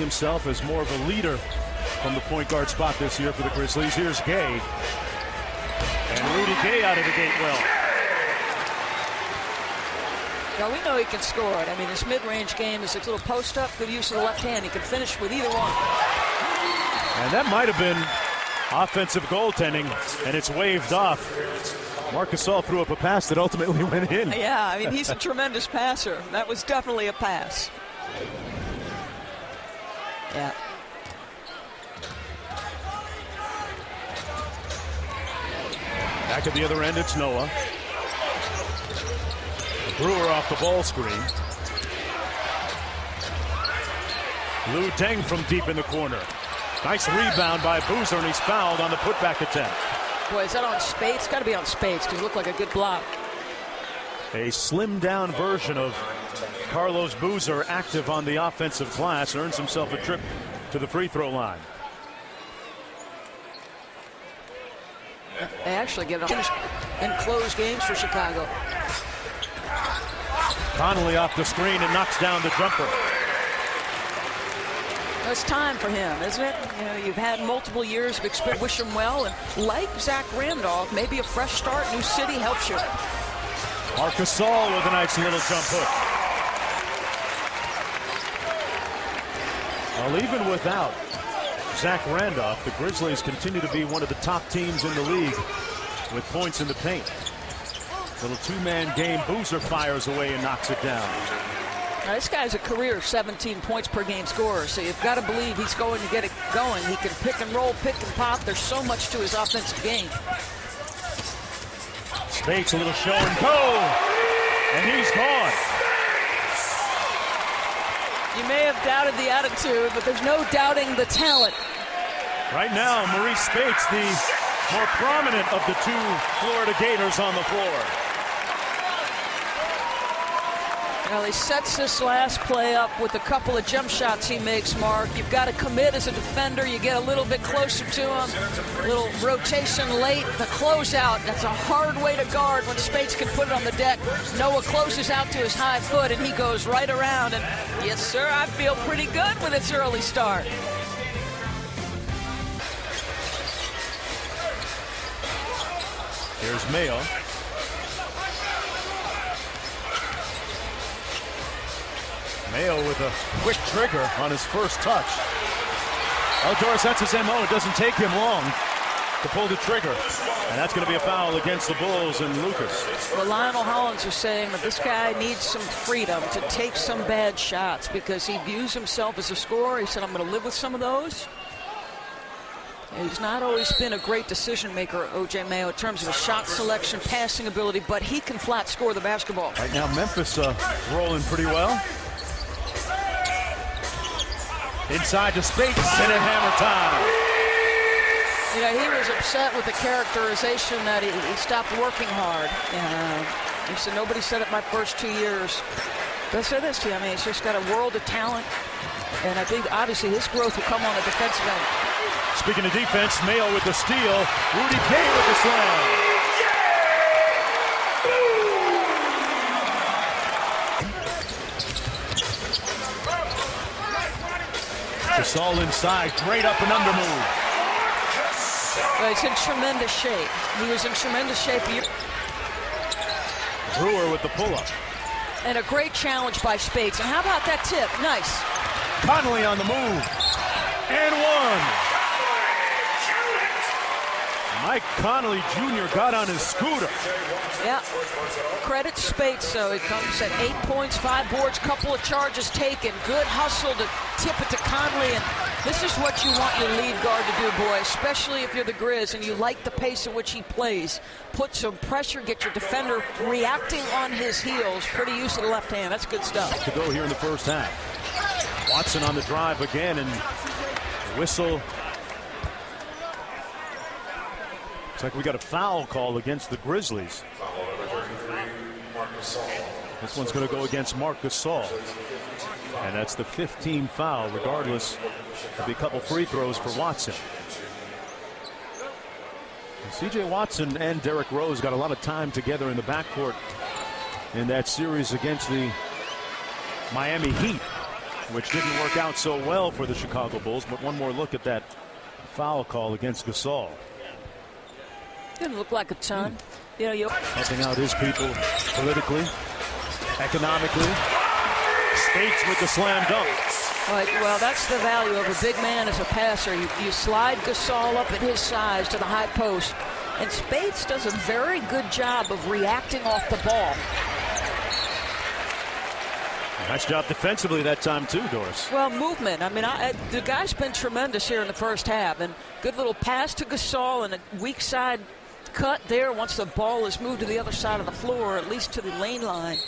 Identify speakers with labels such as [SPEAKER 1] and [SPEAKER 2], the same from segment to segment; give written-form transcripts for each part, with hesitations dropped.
[SPEAKER 1] himself as more of a leader from the point guard spot this year for the Grizzlies. Here's Gay. And Rudy Gay out of the gate well.
[SPEAKER 2] Now we know he can score it. I mean, this mid-range game is a little post-up, good use of the left hand. He can finish with either one.
[SPEAKER 1] And that might have been offensive goaltending, and it's waved off. Marc Gasol threw up a pass that ultimately went in.
[SPEAKER 2] Yeah, I mean, he's a tremendous passer. That was definitely a pass. Yeah.
[SPEAKER 1] Back at the other end, it's Noah. Brewer off the ball screen. Lu Deng from deep in the corner. Nice rebound by Boozer, and he's fouled on the putback attempt.
[SPEAKER 2] Boy, is that on Spades? It's got to be on Spades because it looked like a good block.
[SPEAKER 1] A slimmed-down version of Carlos Boozer, active on the offensive glass, earns himself a trip to the free throw line.
[SPEAKER 2] They actually get it in close games for Chicago.
[SPEAKER 1] Connolly off the screen and knocks down the jumper.
[SPEAKER 2] It's time for him, isn't it? You know, you've had multiple years of experience. Wish him well, and like Zach Randolph, maybe a fresh start, new city helps you.
[SPEAKER 1] Marc Gasol with a nice little jump hook. Well, even without Zach Randolph, the Grizzlies continue to be one of the top teams in the league with points in the paint. Little two-man game. Boozer fires away and knocks it down.
[SPEAKER 2] Now, this guy's a career 17 points per game scorer, so you've got to believe he's going to get it going. He can pick and roll, pick and pop. There's so much to his offensive game.
[SPEAKER 1] Spades a little show and go, and he's gone.
[SPEAKER 2] You may have doubted the attitude, but there's no doubting the talent.
[SPEAKER 1] Right now, Maurice Spades, the more prominent of the two Florida Gators on the floor.
[SPEAKER 2] Well, he sets this last play up with a couple of jump shots he makes, Mark. You've got to commit as a defender. You get a little bit closer to him. A little rotation late. The closeout, that's a hard way to guard when Spades can put it on the deck. Noah closes out to his high foot, and he goes right around. And yes, sir, I feel pretty good with its early start.
[SPEAKER 1] Here's Mayo. Mayo with a quick trigger on his first touch. Oh, Doris, that's his MO. It doesn't take him long to pull the trigger. And that's going to be a foul against the Bulls and Lucas.
[SPEAKER 2] Well, Lionel Hollins is saying that this guy needs some freedom to take some bad shots because he views himself as a scorer. He said, I'm going to live with some of those. He's not always been a great decision maker, O.J. Mayo, in terms of his shot selection, passing ability, but he can flat score the basketball.
[SPEAKER 1] Right now, Memphis rolling pretty well. Inside to Spades, and a hammer time.
[SPEAKER 2] You know, he was upset with the characterization that he stopped working hard. He said, nobody said it my first 2 years. But I say this to you, I mean, he's just got a world of talent, and I think, obviously, his growth will come on the defensive end.
[SPEAKER 1] Speaking of defense, Mayo with the steal, Rudy Gay with the slam. Gasol inside, great up and under move.
[SPEAKER 2] Well, he's in tremendous shape. He was in tremendous shape.
[SPEAKER 1] Brewer with the pull-up.
[SPEAKER 2] And a great challenge by Spades. And how about that tip? Nice.
[SPEAKER 1] Connolly on the move. And one. Mike Connolly Jr. got on his scooter.
[SPEAKER 2] Yeah. Credit Spades, though. He comes at 8 points, 5 boards, couple of charges taken. Good hustle to tip it to Connolly. And this is what you want your lead guard to do, boy, especially if you're the Grizz and you like the pace at which he plays. Put some pressure, get your defender reacting on his heels. Pretty use of the left hand. That's good stuff.
[SPEAKER 1] To go here in the first half. Watson on the drive again, and whistle. Looks like we got a foul call against the Grizzlies. This one's going to go against Marc Gasol. And that's the 15th foul. Regardless, there'll be a couple free throws for Watson. C.J. Watson and Derrick Rose got a lot of time together in the backcourt in that series against the Miami Heat. which didn't work out so well for the Chicago Bulls. But one more look at that foul call against Gasol.
[SPEAKER 2] Didn't look like a ton. You know,
[SPEAKER 1] helping out his people politically, economically. States with the slam dunk.
[SPEAKER 2] Right, well, that's the value of a big man as a passer. You slide Gasol up at his size to the high post, and Spades does a very good job of reacting off the ball.
[SPEAKER 1] Nice job defensively that time too, Doris.
[SPEAKER 2] Well, movement. I mean, the guy's been tremendous here in the first half, and good little pass to Gasol and a weak side cut there once the ball is moved to the other side of the floor, at least to the lane line.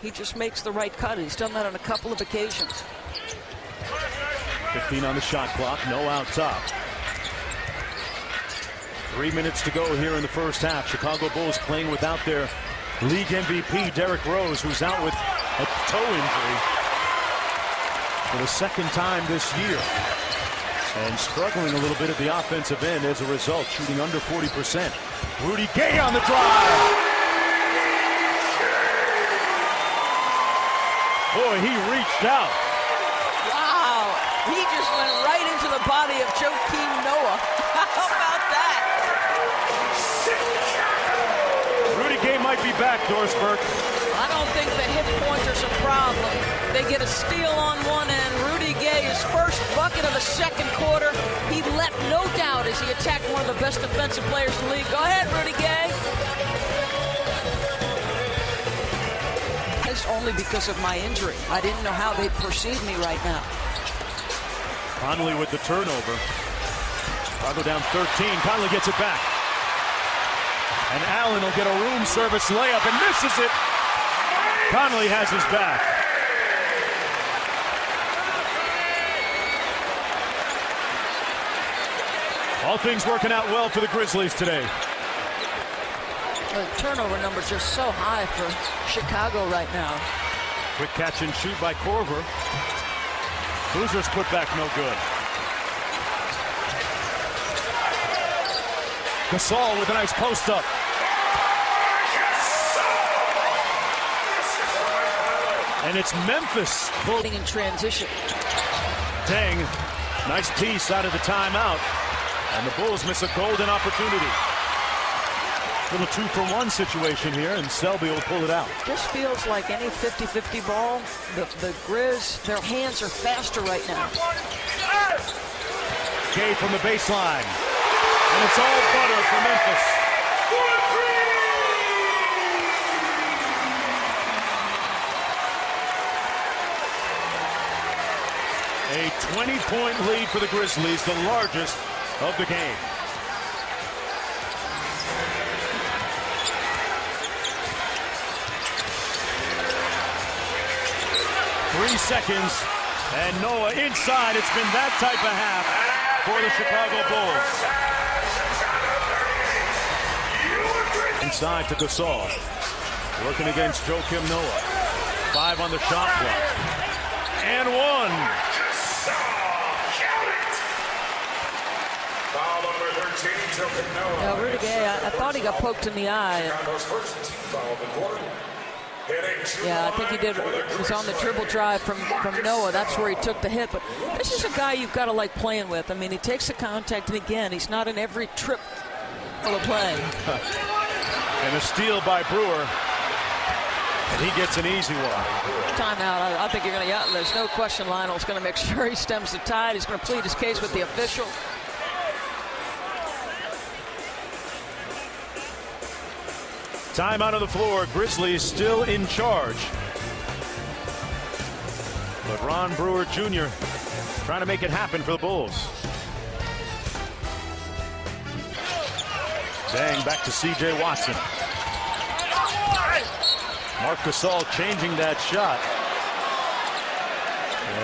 [SPEAKER 2] He just makes the right cut. He's done that on a couple of occasions.
[SPEAKER 1] 15 on the shot clock, no out top. 3 minutes to go here in the first half. Chicago Bulls playing without their league MVP, Derrick Rose, who's out with a toe injury for the second time this year. And struggling a little bit at the offensive end as a result, shooting under 40%. Rudy Gay on the drive. Boy, he reached out.
[SPEAKER 2] Wow, he just went right into the body of Joakim Noah. How about that?
[SPEAKER 1] Rudy Gay might be back, Doris Burke.
[SPEAKER 2] I don't think the hip pointer's a problem. They get a steal on one end. Rudy Gay, his first bucket of the second quarter. He left no doubt as he attacked one of the best defensive players in the league. Go ahead, Rudy Gay. Only because of my injury. I didn't know how they'd perceive me right now.
[SPEAKER 1] Conley with the turnover. Chicago down 13. Conley gets it back. And Allen will get a room service layup and misses it. Conley has his back. All things working out well for the Grizzlies today.
[SPEAKER 2] The turnover numbers are so high for Chicago right now.
[SPEAKER 1] Quick catch and shoot by Korver. Boozer's put back no good. Gasol with a nice post up. And it's Memphis
[SPEAKER 2] voting in transition.
[SPEAKER 1] Dang, nice piece out of the timeout. And the Bulls miss a golden opportunity. Little 2-for-1 situation here, and Selby will pull it out.
[SPEAKER 2] This feels like any 50-50 ball. The Grizz, their hands are faster right now.
[SPEAKER 1] Gay from the baseline. And it's all butter for Memphis. A 20-point lead for the Grizzlies, the largest of the game. Three seconds, and Noah inside. It's been that type of half for the Chicago Bulls. Inside to Gasol, working against Joakim Noah. 5 on the shot clock, and 1.
[SPEAKER 3] Foul number 13, Joakim Noah.
[SPEAKER 2] Rudy Gay, I thought he got poked in the eye. Yeah, I think he did. It was on the dribble drive from Noah. That's where he took the hit. But this is a guy you've got to like playing with. I mean, he takes the contact, and again, he's not in every trip of the play.
[SPEAKER 1] And a steal by Brewer. And he gets an easy one.
[SPEAKER 2] Timeout. I think you're going to, yeah, there's no question Lionel's going to make sure he stems the tide. He's going to plead his case with the official.
[SPEAKER 1] Time out on the floor. Grizzlies still in charge. But Ron Brewer Jr. trying to make it happen for the Bulls. Bang, back to C.J. Watson. Marc Gasol changing that shot.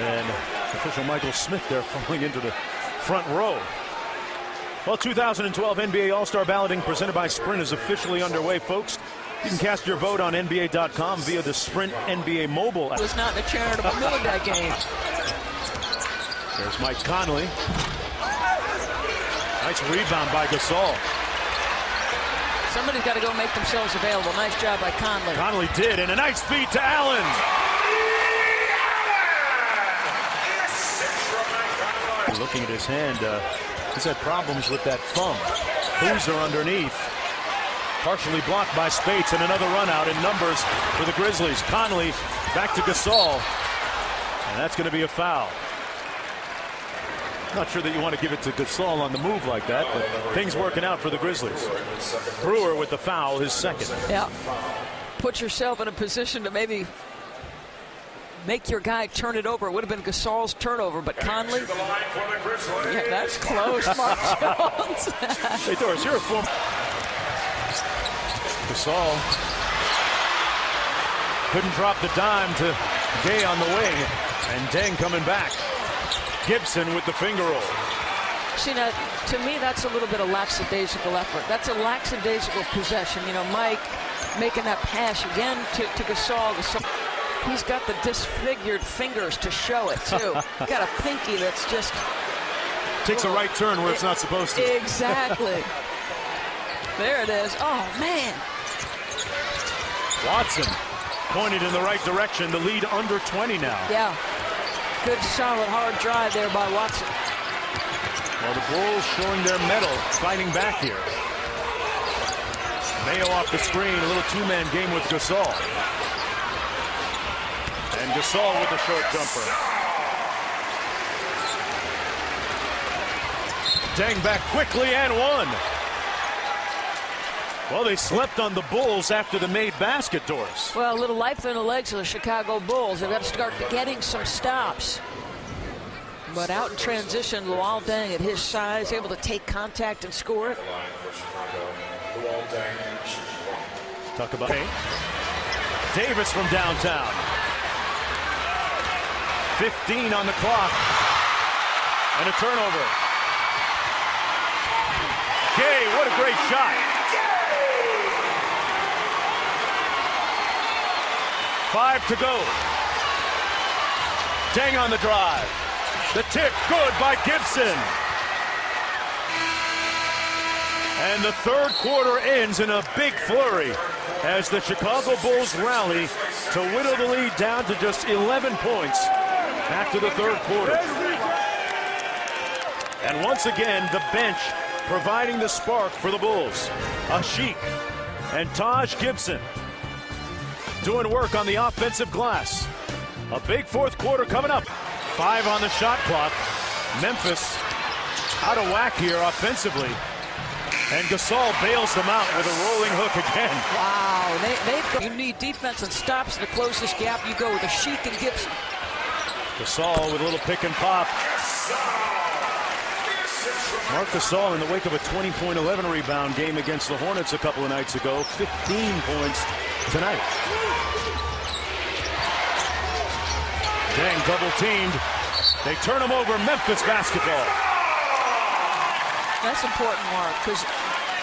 [SPEAKER 1] And official Michael Smith there falling into the front row. Well, 2012 NBA All-Star Balloting presented by Sprint is officially underway, folks. You can cast your vote on NBA.com via the Sprint NBA mobile app.
[SPEAKER 2] It was not in a charitable Millard game.
[SPEAKER 1] There's Mike Conley. Nice rebound by Gasol.
[SPEAKER 2] Somebody's got to go make themselves available. Nice job by Conley.
[SPEAKER 1] Conley did, and a nice feed to Allen. Looking at his hand, he's had problems with that thumb. Boozer underneath. Partially blocked by Spates, and another run out in numbers for the Grizzlies. Conley back to Gasol, and that's going to be a foul. Not sure that you want to give it to Gasol on the move like that, but things working out for the Grizzlies. Brewer with the foul, his second.
[SPEAKER 2] Yeah. Put yourself in a position to maybe make your guy turn it over. It would have been Gasol's turnover, but Conley. Yeah, that's close, Marc Jones.
[SPEAKER 1] Hey, Doris, you're a former. Gasol couldn't drop the dime to Gay on the wing, and Deng coming back. Gibson with the finger roll.
[SPEAKER 2] See, now, to me, that's a little bit of lackadaisical effort. That's a lackadaisical possession. You know, Mike making that pass again to Gasol. He's got the disfigured fingers to show it, too. Got a pinky that's just...
[SPEAKER 1] Takes a right turn where it's not supposed to.
[SPEAKER 2] Exactly. There it is. Oh, man.
[SPEAKER 1] Watson pointed in the right direction. The lead under 20 now.
[SPEAKER 2] Yeah. Good, solid, hard drive there by Watson.
[SPEAKER 1] Well, the Bulls showing their mettle, fighting back here. Mayo off the screen, a little two-man game with Gasol. And Gasol with the short jumper. Deng back quickly and one. Well, they slept on the Bulls after the made basket, Doris.
[SPEAKER 2] Well, a little life in the legs of the Chicago Bulls. They've got to start getting some stops. But out in transition, Luol Deng at his size, able to take contact and score it.
[SPEAKER 1] Talk about Davis from downtown. 15 on the clock. And a turnover. Gay, what a great shot. 5 to go. Deng on the drive. The tip good by Gibson. And the third quarter ends in a big flurry as the Chicago Bulls rally to whittle the lead down to just 11 points after the third quarter. And once again, the bench providing the spark for the Bulls. Asik and Taj Gibson doing work on the offensive glass. A big fourth quarter coming up. 5 on the shot clock. Memphis out of whack here offensively. And Gasol bails them out with a rolling hook again.
[SPEAKER 2] Wow, you need defense and stops the closest gap. You go with Asik and Gibson.
[SPEAKER 1] Gasol with a little pick and pop. Marc Gasol in the wake of a 20-point, 11-rebound game against the Hornets a couple of nights ago. 15 points tonight. Deng double teamed. They turn him over. Memphis basketball.
[SPEAKER 2] That's important, Mark, because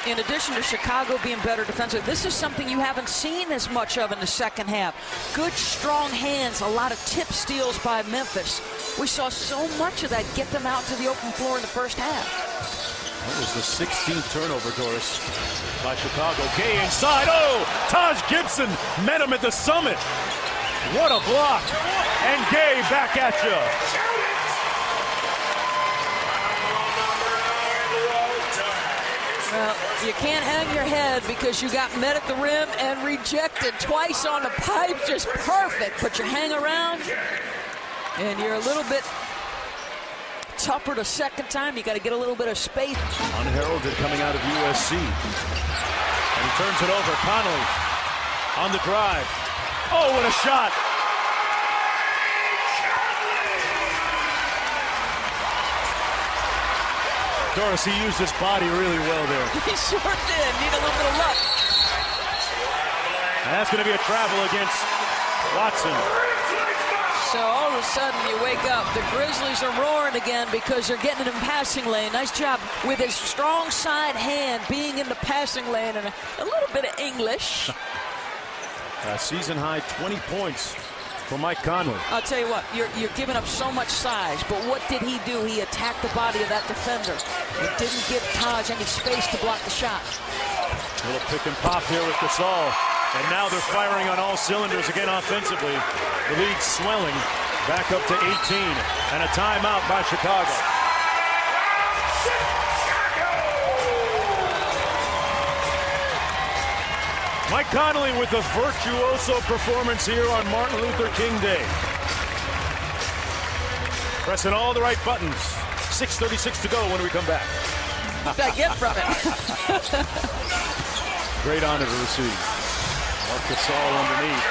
[SPEAKER 2] in addition to Chicago being better defensively, this is something you haven't seen as much of in the second half. Good, strong hands, a lot of tip steals by Memphis. We saw so much of that get them out to the open floor in the first half.
[SPEAKER 1] That was the 16th turnover, Doris, by Chicago. Gay inside. Oh, Taj Gibson met him at the summit. What a block. And Gay back at you.
[SPEAKER 2] Well, you can't hang your head because you got met at the rim and rejected twice on the pipe. Just perfect. But you hang around and you're a little bit tougher the second time. You got to get a little bit of space.
[SPEAKER 1] Unheralded coming out of USC. And he turns it over. Conley on the drive. Oh, what a shot. Doris, he used his body really well there.
[SPEAKER 2] He sure did. Need a little bit of luck.
[SPEAKER 1] And that's going to be a travel against Watson.
[SPEAKER 2] So all of a sudden you wake up. The Grizzlies are roaring again because they're getting in the passing lane. Nice job with his strong side hand being in the passing lane and a little bit of English.
[SPEAKER 1] Season high 20 points for Mike Conley.
[SPEAKER 2] I'll tell you what, you're giving up so much size, but what did he do? He attacked the body of that defender. It didn't give Taj any space to block the shot.
[SPEAKER 1] A little pick and pop here with Gasol. And now they're firing on all cylinders again offensively. The lead swelling back up to 18. And a timeout by Chicago. Mike Conley with the virtuoso performance here on Martin Luther King Day. Pressing all the right buttons. 6:36 to go when we come back.
[SPEAKER 2] What did I get from it?
[SPEAKER 1] Great honor to receive. Marc Gasol underneath.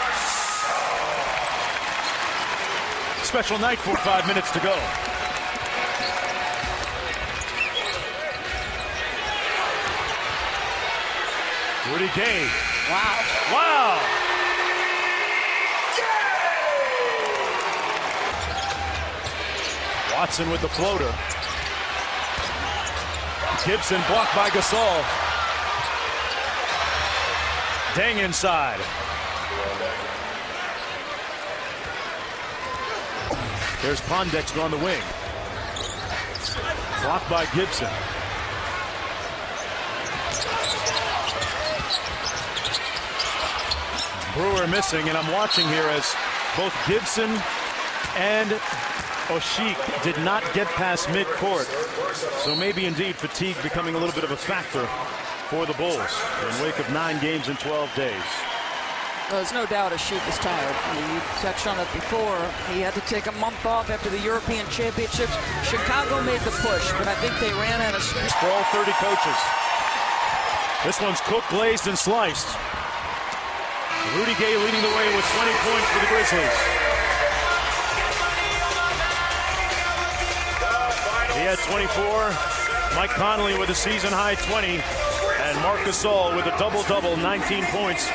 [SPEAKER 1] Special night for 5 minutes to go. Rudy Gay.
[SPEAKER 2] Wow.
[SPEAKER 1] Wow. Watson with the floater. Gibson blocked by Gasol. Dang inside. There's Pondexter on the wing. Blocked by Gibson. Brewer missing, and I'm watching here as both Gibson and Oshiek did not get past midcourt. So maybe indeed fatigue becoming a little bit of a factor for the Bulls in wake of 9 games in 12 days.
[SPEAKER 2] Well, there's no doubt Oshiek is tired. You touched on it before. He had to take a month off after the European Championships. Chicago made the push, but I think they ran out of space.
[SPEAKER 1] For all 30 coaches. This one's cooked, glazed, and sliced. Rudy Gay leading the way with 20 points for the Grizzlies. He had 24. Mike Conley with a season-high 20. And Marc Gasol with a double-double, 19 points.